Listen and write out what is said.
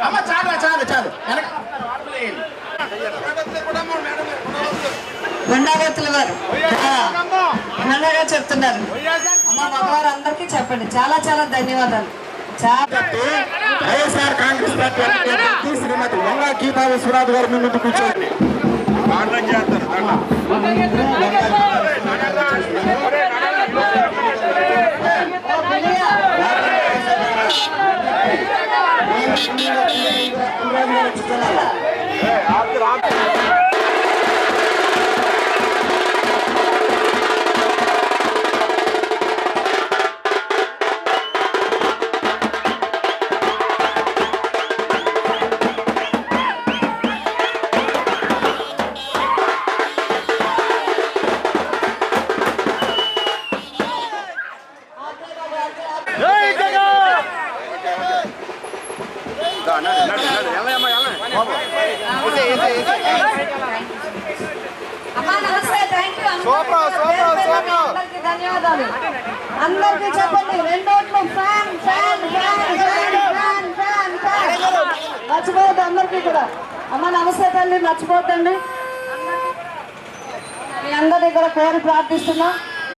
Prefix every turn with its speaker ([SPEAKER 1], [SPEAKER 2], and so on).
[SPEAKER 1] అమ్మ చాలు చాలు చాలు
[SPEAKER 2] గుండాగతుల వారు ఘనంగా చెప్తున్నారు. అమ్మ మగవారు అందరికీ చెప్పండి. చాలా చాలా ధన్యవాదాలు.
[SPEAKER 1] YSR Congress party Shrimati Vanga Geetha Vishwanath గారు ముందు కూర్చోండి.
[SPEAKER 2] ధన్యవాదాలు. అందరికీ చెప్పండి. రెండోట్లు fan fan fan fan fan fan మర్చిపోవద్దు అందరికీ కూడా. అమ్మ నమస్తే తల్లి, మర్చిపోద్దండి. మీ అందరి దగ్గర కోరి ప్రార్థిస్తున్నా.